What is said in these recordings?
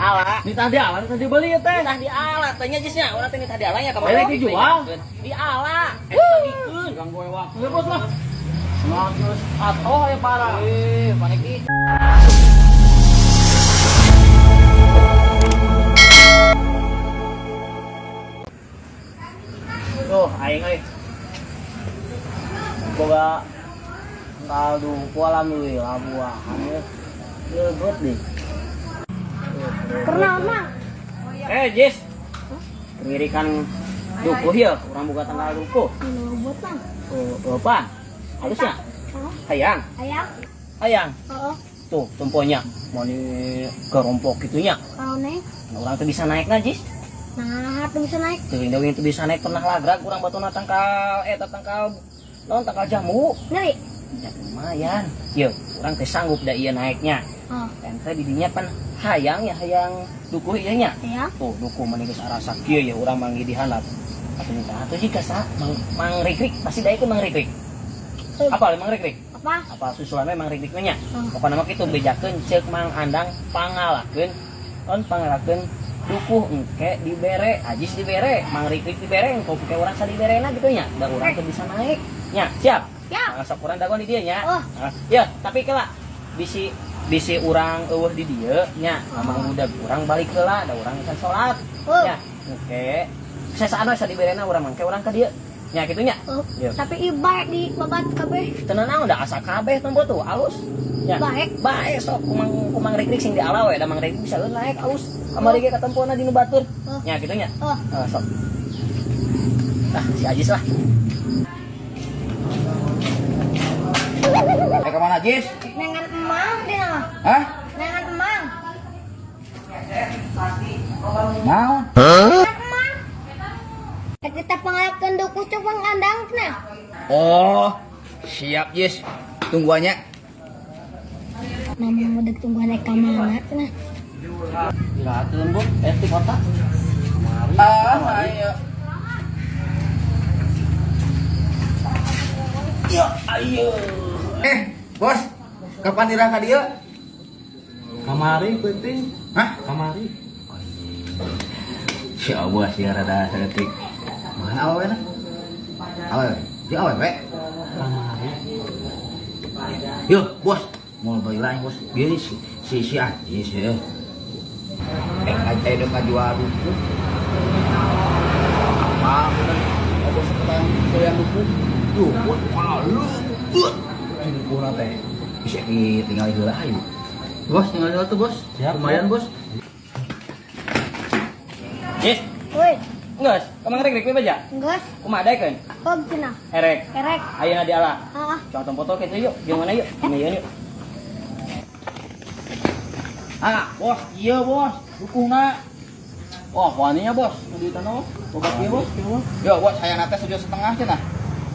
ala. Di tadi ala, tadi beli ya teh. Tah di ala, tanya jesnya. Orang teh tah di ala nya Beli dijual. Di ala. Bagikeun. Ganggu waktu ya bos lah. Ngagus atoh ya parah. Panik ih. Tuh, aing euy. Boga kaldu kualam euy labuahan ya. Leubet deh. Pernah mah. Jis. Ngirikan dukuh ya, urang boga tanggal dukuh. Buat bang. Oh, apa? Halusnya? Hayang. Ayam. Hayang. Oh. Tuh, tumpunya. Mau ni kerompok gitunya. Kalau naik. Nah, orang tuh bisa naik na, Jis. Nah, tuh bisa naik. Dewing tuh bisa naik pernah lagrag kurang batuna tangkal tangkal jamu. Ngeri. Ya lumayan. Yuk, orang teh sanggup da ieu naiknya. Oh. Dan teh didinya pan hayang ya hayang dukuh ieu nya. Iya. Tuh, dukuh mani geus arasa kieu ya urang manggi dihandap. Atuh minta atuh jika sa mang rikrik pasti da ikut mang rikrik. Apa mang rikrik? Apa? Apa susulannya mang rikrik nya? Oh. Pokona mah kitu bejakeun ceuk mang andang pangalakeun. On pangalakeun dukuh engke dibere, ajis dibere, mang rikrik dibere, engko pake urang sadiberena gitu nya. Da urang teh bisa naik. Nya, siap? Siap. Sok urang dagon di dieu nya. Oh. Ya, tapi kelak bisi urang eueuh di dieu nya. Amang budak urang balik heula, da urang can salat. Oh. Nya, engke sasaana sadiberena urang mangke urang ka dieu. Nya kitu nya. Oh. Iya. Tapi ibarat di babat kabeh. Tenan naon da asa kabeh tempo tuh alus. Ya. Baik sok kumang rikrik sing di ala we da mang rikrik bisa naik alus. Kamari ge katempona di nu batur. Oh. Nya kitu nya. Oh. Sok. Tah si Ajis lah. Kemana Jis? Nengan emang dia. Hah? Nengan emang. Mau? Nengan emang. Kita pengalakan duku coba ngandang nah. Oh, siap Jis. Tungguannya. Mama udah tunggu naik ke mana nah. Dilateuan Bu, di kota. Ayo. Ya, ayo. Bos, kapan dirah ka dieu? Kamari penting. Hah? Kamari. Si Allah sih rada saeutik. Mana awewe na? Awewe. Di awewe. Kamari. Yuk, bos. Mau balik lagi, bos. Dia si Ajis ya. Aja udah kajual buku. Apa? Bos sekarang yang buku. Tuh, buat malu. Ini kurang teh. Bisa ditinggal heula ayo. Bos, tinggal tuh, Bos. Siap, lumayan, Bos. Yes. Woi, Geus, kamang rek we baja. enggak. Kumaha daekeun? Kok cenah? Erek. Kerek. Ayeuna di ala. Ah. Contoh foto kitu yuk. Gimana yuk? Ini yuk. Bos, iya bos. Dukungna. Wah, waninya bos. Di tanah bos. Boga kieu bos. Yo, bos, saya nate 1,5 cenah.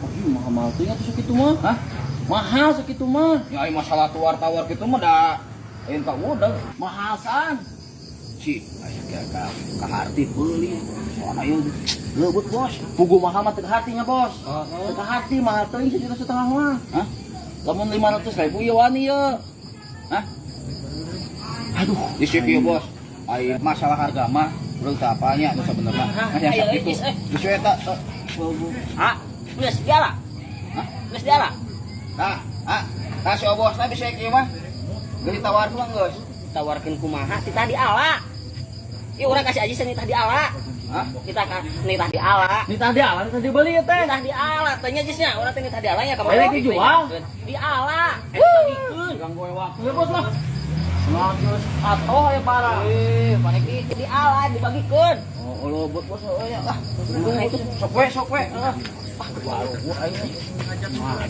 Oh, iya mahal tuh ya tuh segitu mah. Hah? Mahal segitu mah. Ya masalah tawar gitu mah da Entah udah mahal san. si aya ka harti beuli. Soalna ieu Leubet bos. Pugu mahal mah teu hatinya bos. Teu hati mahal teuing 1,5 juta mah. Hah? Lamun 500.000 ieu wani ya. Hah? Aduh, Di situ bos. Ai masalah harga mah urang teu apanya nu sabenerna. Masih Ayo, sakitu. Jis, Geus we eta. Geus diala. Hah? Geus diala. Nah, si bos teh bisa kieu mah. Geus ditawar mah geus. Tawarkeun kumaha titah di ala. Ieu urang kasih aja nitah di ala. Hah? Kita kan nitah di ala. Nitah di ala, nitah dibeli ya teh. Nitah di ala, tanya jisnya. Urang teh nitah di ala nya kamari. Beli dijual. Di ala. Bagikeun. Ganggu waktu ya bos lah. Ngagus atoh ya parah. Panik ih. Di ala dibagikeun. Oh, lo buat bos ya. Ah, itu Sok we. baru gua aing. Nah,